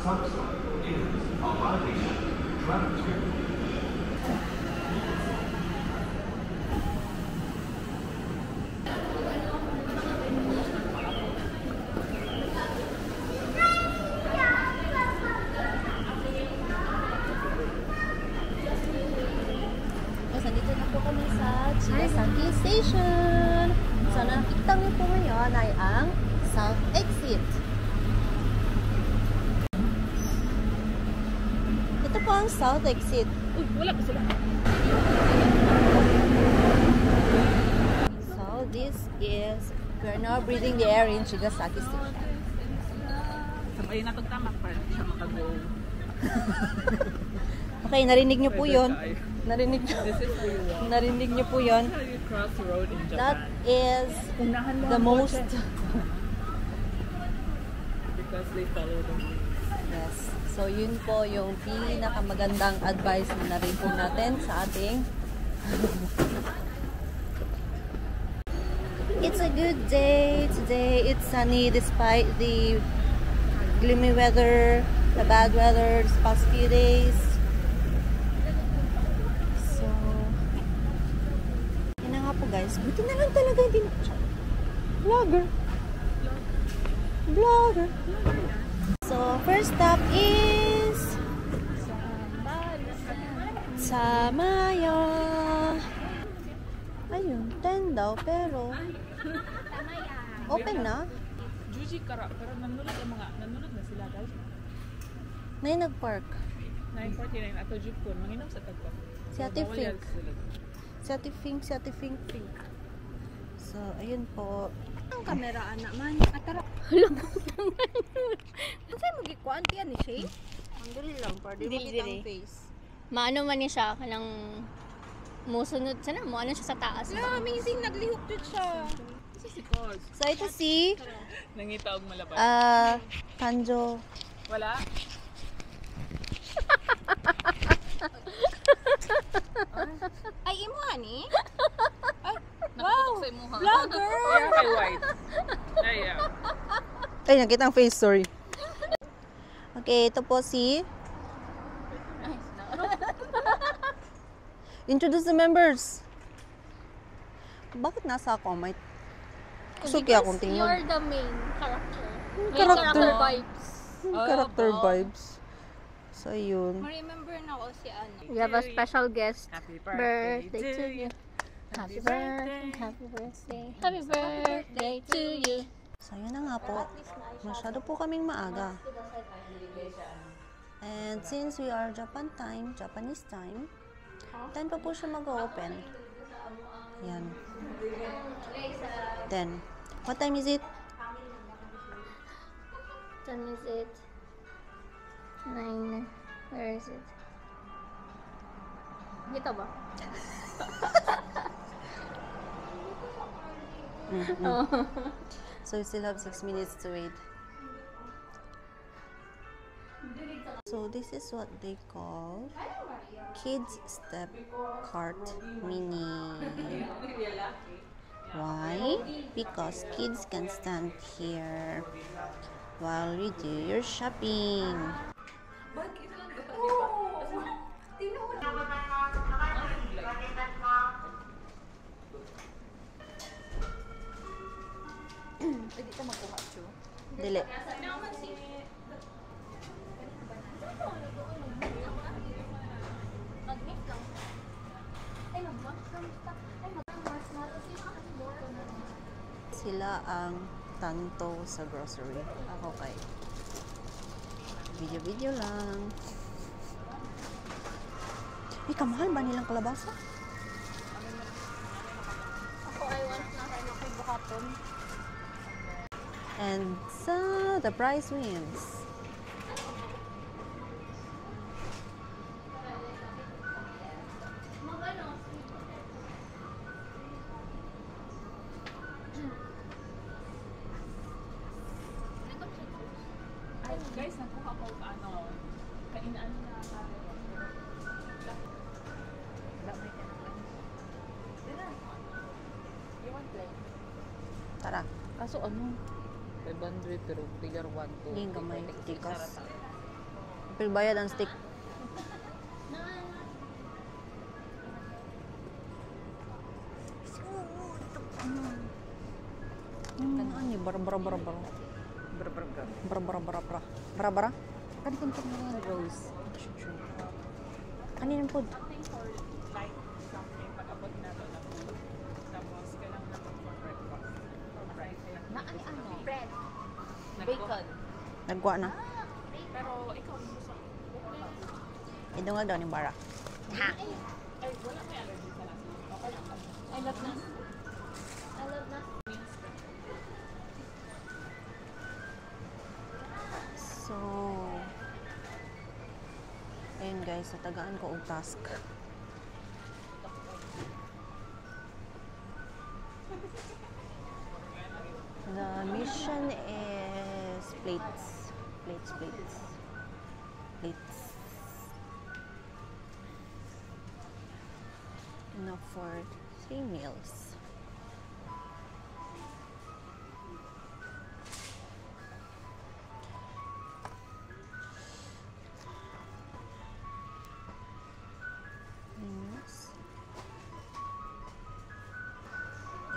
Nandito na po kami sa Chigasaki Station. So, nakikita niyo po ngayon ay ang South Exit. Ito po ang South Exit. Uy, wala pa sila. So, this is, we are now breathing the air in Chigasaki Station. Sabay na pagtamak para siya makago. Okay, narinig niyo po yun. Narinig niyo po yun. Cross road in Japan. That is the most... Because they follow the rules. Yes. So, yun po yung pinakamagandang advice na rin po natin sa ating... It's a good day. Today, it's sunny despite the gloomy weather, the bad weather this past few days. Guys, buti na lang talaga hindi na vlogger. So, first stop is Samaya. Ayun, 10 daw, pero open na. Juji kara, pero nanulog na sila guys. Na yung nag-park. 9:49 ato Jupon, manginom sa tagpo. Si Ate Fink. Si Ate Fink. So, ayun po. Ang kamera, anak man. Atara. Hala. Ang sa'yo mag-ikuan tiyan ni Shay? Ang dali lang, para di mo kita ang face. Maano man niya siya, kanang musunod siya na, ano siya sa taas. Yeah, amazing. Naglihok din siya. Si Cos. So, ito si Nangita og malabas. Kanjo. Wala. Ay, imo ani? Wow. Vlogger! Yeah, kay white. Yeah. Ay, nakita ang face, sorry. Okay, ito po si... Introduce the members. Bakit nasa ako? May... Kusuki akong tingin. You're the main character. Character vibes. Character vibes. So, yun. Ma-remember na ako si ano. We have a special guest. Happy Birthday to you. Happy birthday. Happy birthday. Happy birthday to you. So, yun na nga po. Masyado po kaming maaga. And since we are Japanese time, 10 pa po siya mag-open. Yan. 10. What time is it? Time is it? 9. Where is it? Dito ba? So we still have 6 minutes to wait. So this is what they call Kids Step Cart Mini. Why? Because kids can stand here while we do your shopping. Pwede ka magkuha, Chu. Dili. Sila ang tanto sa grocery. Ako kay video lang. Kamahal ba nilang kalabasa? Ako ay once na kayo makibukaton. And so, the prize wins. Guys, nakuha ko ano, kainaan na Tara. kaso ano? 500 pero figure 1 to Hindi gamay. Tikas. Apil bayad ang stick. Ano ni bara. Kani kung mga rose. Kanin ang food. Light something pag-abot na to na food. Tapos kailangan na for breakfast. For breakfast. Na ano? Bread. Bacon. Nagwa na. Pero ikaw mo sa Idungag daw ni bara. Ha. ay wala may allergy sa nasi. Okay lang. I love nas. I love nas. So, ayun guys, natagaan ko og task. The mission is plates. Enough for 3 meals.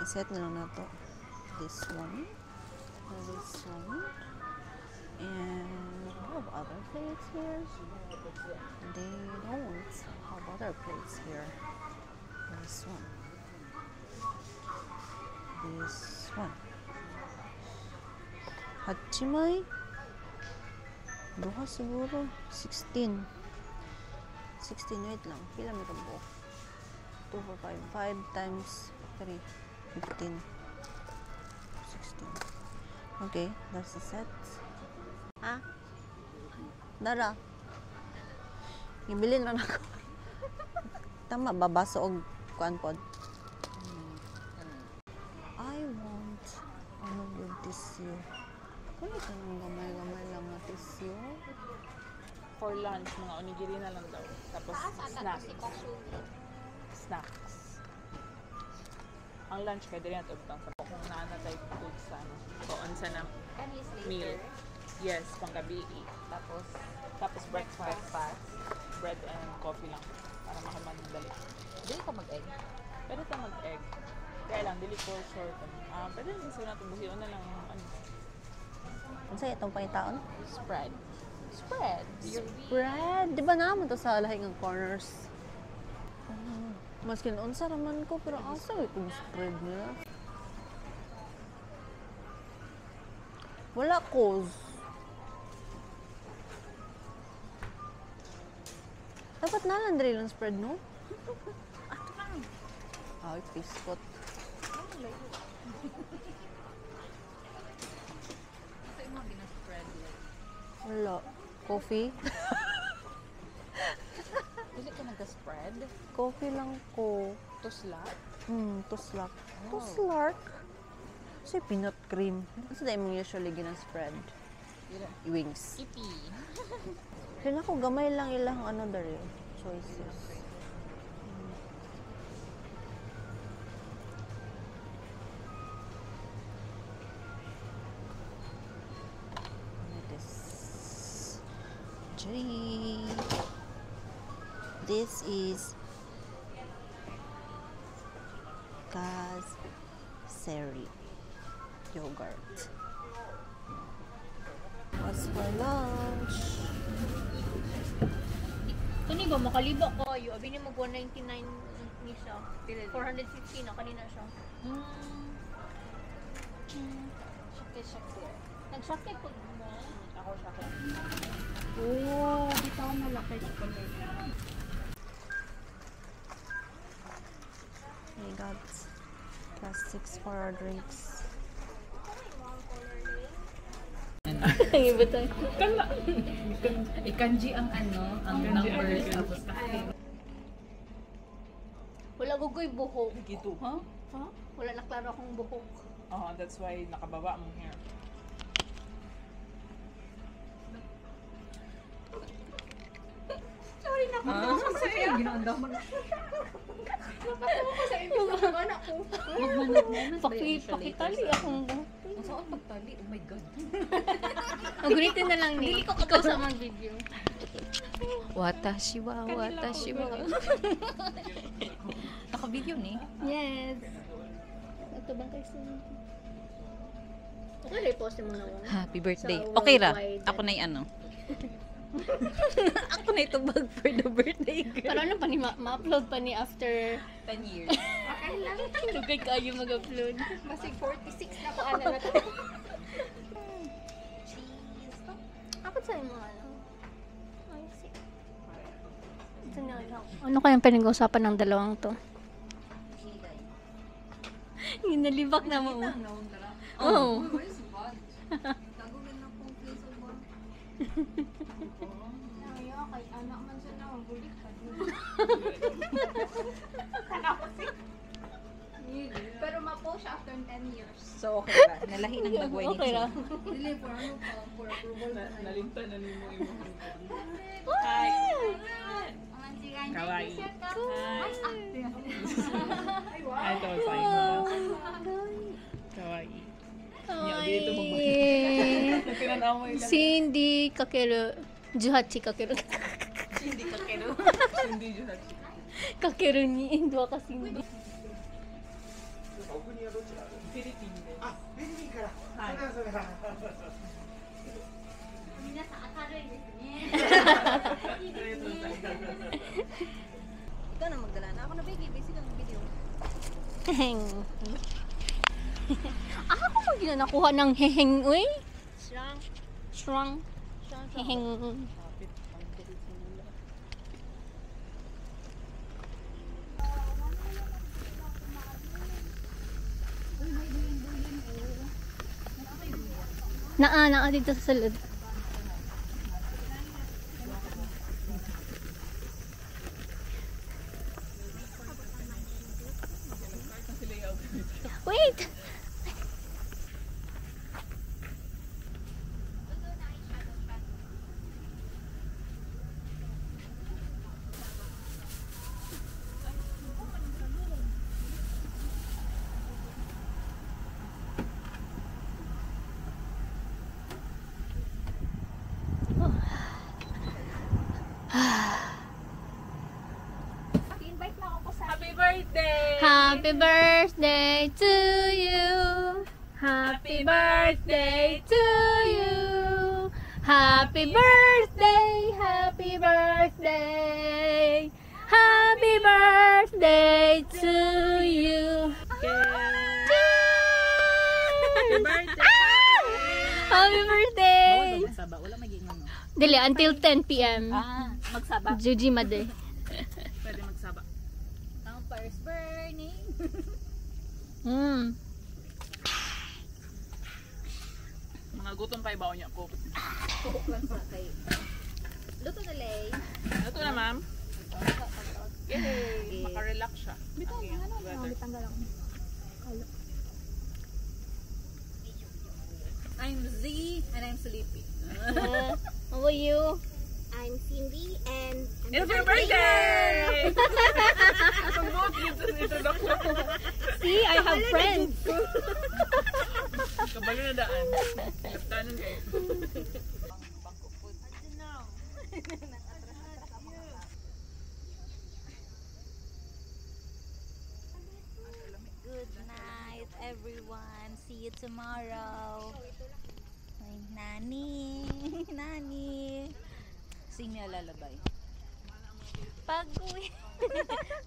Iset na lang na to. This one, and we have other plates here. They don't have other plates here. This one. Hachimai. Duha siguro. 16. 16, wait lang. Pila may tabo? 2, 4, 5. 5 times 3. 15. 16. Okay, that's the set. Ha? Dara. Ibilin na ako. Tama, babaso og kuan pod. I want ano yung tissue. Kung ito ng gamay-gamay lang na tissue. For lunch, mga onigiri na lang daw. Tapos snacks. Ang lunch kaya din natin utang sa kung naanatay food sa ano. Doon sa na meal. Yes, panggabi. Tapos breakfast. Bread and coffee lang. Para makamadali. Dili ka mag-egg. Pwede ka mag-egg. Kaya lang, dili ko short. Pwede rin sila natin buhiyon na lang. Ano sa'yo itong pangitaon? Spread. Spread! Di ba naman to sa lahing ng corners? Maski unsa raman ko, pero asa itong spread nila? Wala cause. Dapat nalandri lang spread, no? Ato lang. Ay, piskot. Ito yung mga ginaspread. Wala. Coffee? Dili ka nag-spread? Coffee lang ko. Tuslat? Tuslak. Tuslak? Kasi peanut cream. Kasi dahil mong usually ginaspread. Wings. Ipi. Kaya ko gamay lang ilang ano dari choices. This is Kaseri yogurt. What's for lunch? Kani ba makaliba ko ayo abi ni mag 199 ni siya. 450 na kanina siya. Shake. Nag-shake po mo. Ako siya. Oh, bitaw malaki chocolate. We got plastics for our drinks. Ang iba tayo. Ikanji ang ang numbers tapos Wala gugoy buhok. Gito. Ha? Wala na klaro akong buhok. That's why nakababa mong hair. Sorry na ako. Sige, ginaanda mo na. Napatawa ko sa inyo sa mga anak ko. Pakitali akong buhok. Ang saan pagtali? Oh my God. Magunitin na lang ni. Ikaw sa mag-video. Watashi wa, watashi wa. Naka-video ni. Yes. Ito ba kayo sa... Okay, repost mo na wala. Happy birthday. Sa Okay ra. worldwide. Ako na yung ano. Ako na itubag for the birthday girl. Pero ano pa ni ma-upload pa ni after 10 years. okay lang. Lugay kayo mag-upload. Kasi 46 na po ano na to. Ako sa mo ano? Ay, see. Ito na lang. Ano kayang pinag-usapan ng dalawang to? Nalibak na mo. Oo. Pero ma-post siya after 10 years. So, okay ba? Nalahi ng bagway ni Okay ra. Dili for ano pa, for approval na. Nalimtan na nimo imo. Hi! Kawaii. Ay, Ay, ito sa inyo. Kawaii. Nya dito mo. Tinanaw mo ila. Cindy Kakeru. Juhachi Kakeru. Hindi ka kilo. Hindi jud. Kakeru ni dua ka Cindy. Philippine. Hi. Ikaw na magdala na. Ako na busy kang video. Heheng. Ako mo gina nakuha ng heheng, uy. Shrang. Heheng. Naa dito sa salud. Wait! Happy birthday! Happy birthday to you. Happy birthday to you. Happy birthday, happy birthday. Happy birthday to you. Happy birthday! Happy birthday. Masaba. Wala magiging ano. Dili, until 10 p.m. Magsaba. Juji Made. Pwede magsaba. Ang first burning. Mga gutom pa ibaw niya ko. Cook lang sa kay. Luto na lay. Ito na, ma'am. Yay! Maka-relax siya. Tanggal ako. I'm Z and I'm sleepy. How are you? I'm Cindy and It's your birthday! Itong both dito sa introduction. See, I have friends. Kabalo na daan. Tanon kayo. Good night, everyone. See you tomorrow. Ay, Nani. Nani. Sing niya lalabay. Pag-uwi.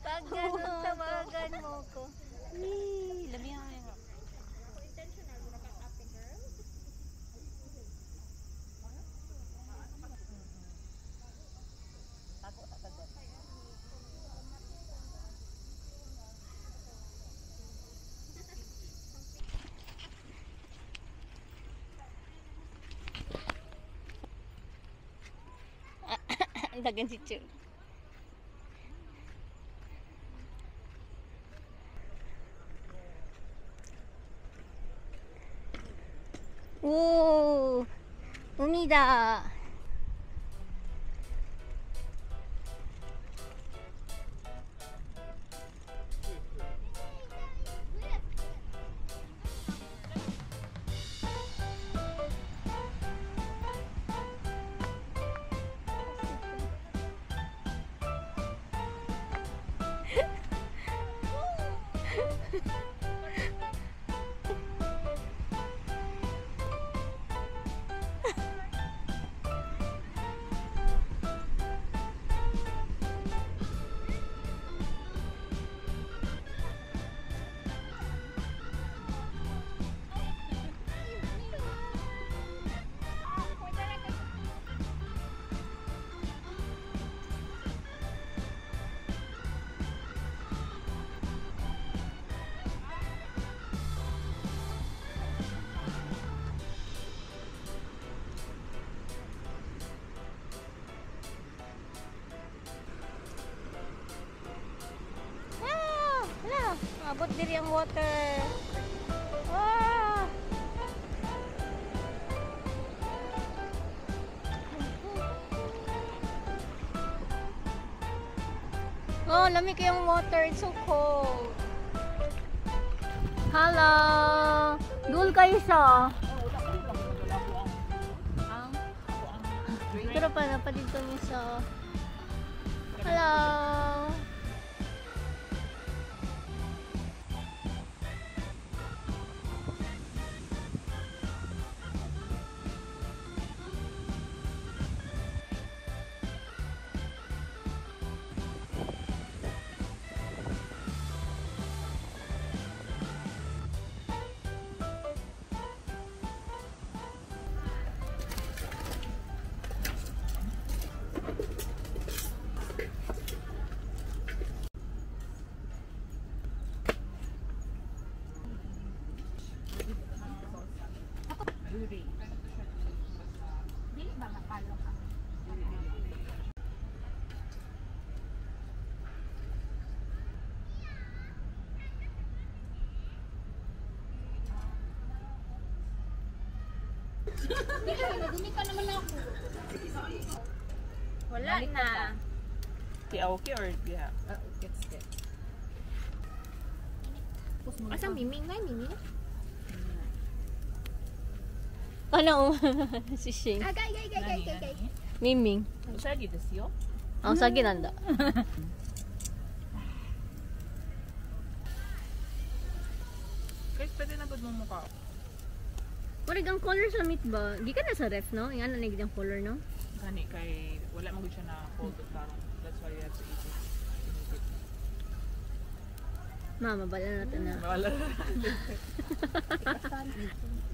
Pag ganun, tawagan mo ko. Yee, lami ako yung... Ang dagan si Chu. Ooh, 海だ。diri ang water. Ah! Oh, lamig yung water. It's so cold. Hello! Dul kayo sa. Pero pa napadito niyo sa. Hello! Wala na. Okay or yeah? Asa miming na miming? Ano? Si Shane. Gay. Miming. Usagi desu yo. Ang sagi nanda. Guys, pwede na gud mo mukha. Warig ang color sa meat ba? Di ka na sa ref, no? Yung ano na yung color, no? Gani kay wala man gud siya na cold parang. That's why you have to eat it. Mama, bala natin na. Wala.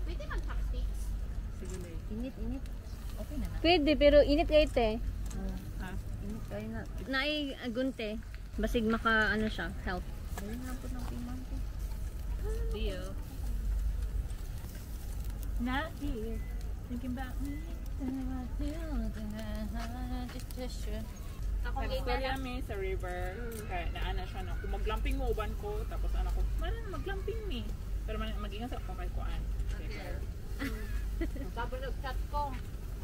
Pwede mag-chopsticks. Sige lang. Init. Okay na na. Pwede, pero init kayo, te. Ha? Init kayo na. Naay agunte. Basig maka, ano siya, health. Ayun lang po ng pimang ko. Deal. Not here. Thinking about me. Ako Nag-story kami sa river. Kaya naana siya na, kung maglamping mo uban ko, tapos anak ko, maglamping me. Pero mag-ingat ako kay Kuan. Tapos nag-chat ko.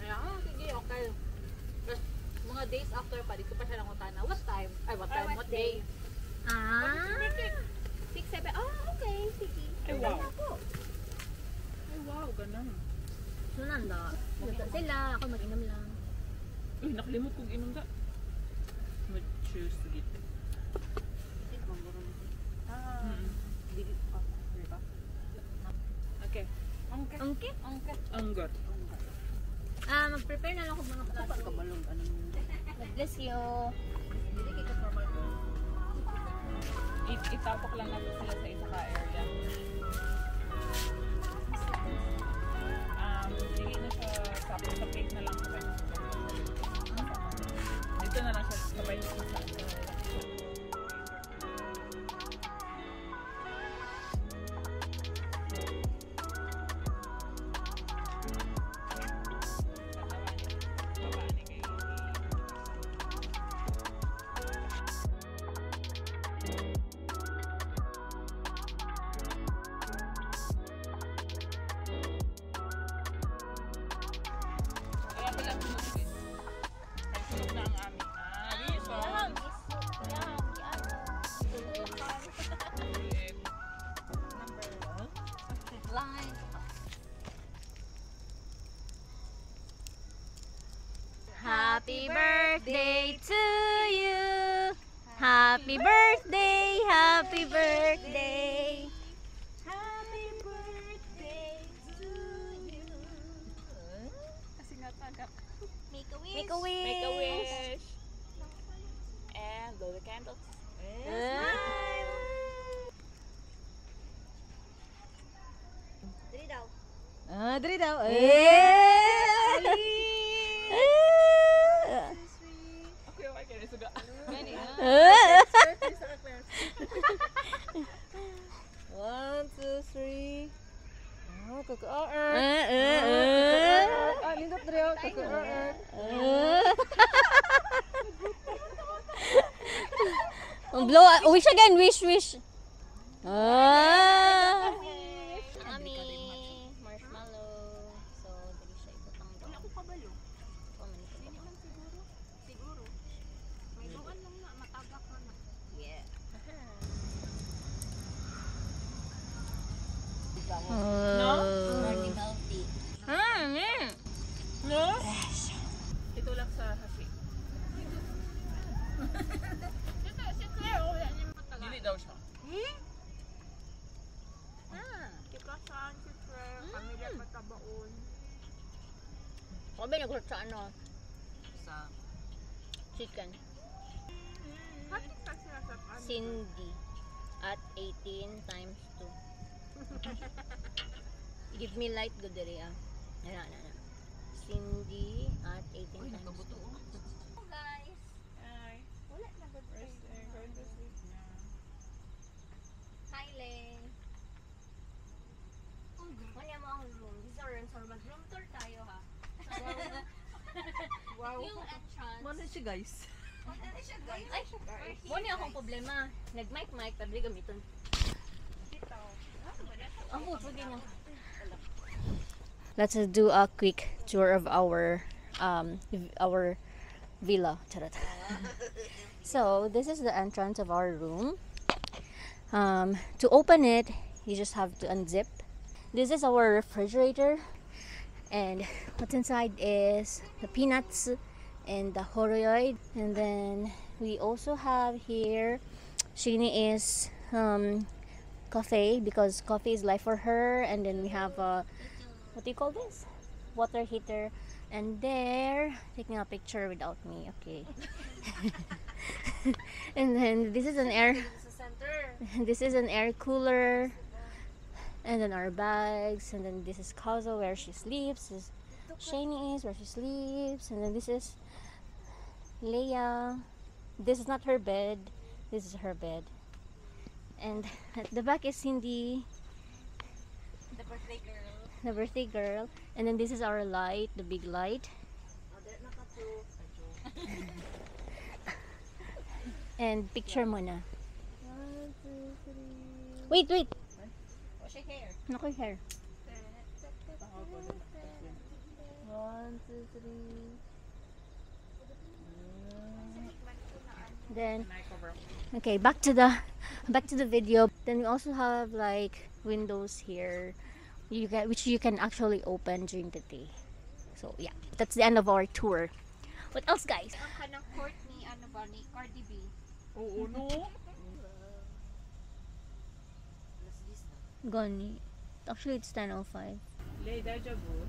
Kaya, sige, okay. Tapos, mga days after pa, dito pa siya nangutana. What time? What day? Ah! 6, 7. Okay. Sige. Ay, wow. Ay, wow, ganun. So, nanda. Luto sila. Ako mag-inom lang. Uy, nakalimot kong inom ka. Mag-choose to get it. Okay. Okay? Anggot. Mag-prepare na lang ako mga plato. God bless you. Itapok lang natin sila sa isa ka area. Sige na siya sa plate na lang ko kayo. Dito na lang siya sabay sa isa. Sunog na ang aming. Happy birthday to you. Happy birthday, happy birthday. Happy birthday to you. Kasi nga tagak. Make a wish. Make a wish. Make a wish. And blow the candles. Dali daw. Dali daw. Okay, okay. Suga. Gani, One, two, three. Nindot dre. Blow, wish again, wish. Ah! Ami, marshmallow. So, dali siya ibutang daw. Wala ko kabalo. Siguro. May doon lang na, matagak na na. Yeah. No? Very healthy. No? Ito lang sa hasi. Dili daw siya. Tikasan, si Claire, pamilya patabaon. Ako ba nag-work sa ano? Sa Chicken. Hati ka sila sa ano. Cindy at 18 times 2. Give me light good diri ah. Ano. Cindy at 18 times 2. Guys. Ay. Wala na good Rest and going to sleep na. Hi, Len. Ano mo ang room? These are rooms. Mag-room tour tayo ha. Wow. Yung entrance. Ano siya guys? Ay, muna akong problema. Nag-mic pero di gamiton. Ang puso ganyan. Let's do a quick tour of our villa. Charot. So this is the entrance of our room. To open it, you just have to unzip. This is our refrigerator, and what's inside is the peanuts and the horoyoid. And then we also have here, Shini is coffee, because coffee is life for her. And then we have a, what do you call this? Water heater. And there, taking a picture without me, okay. And then this is an air, this is an air cooler. And then our bags, and then this is Kazo where she sleeps. This is Shani is where she sleeps, and then this is Leia. This is not her bed. This is her bed. And at the back is Cindy, The birthday girl. the birthday girl. And then this is our light, the big light. And picture mo na. Wait. What's your hair? Naku, hair. 1, 2, 3. Then And I cover. okay, back to the video. Then we also have like windows here, which you can actually open during the day. So yeah, that's the end of our tour. What else, guys? Ang kanang court ni, ano ba, ni Cardi B. Oo, no? Gone. Actually, it's 10:05. Lay, deja vu.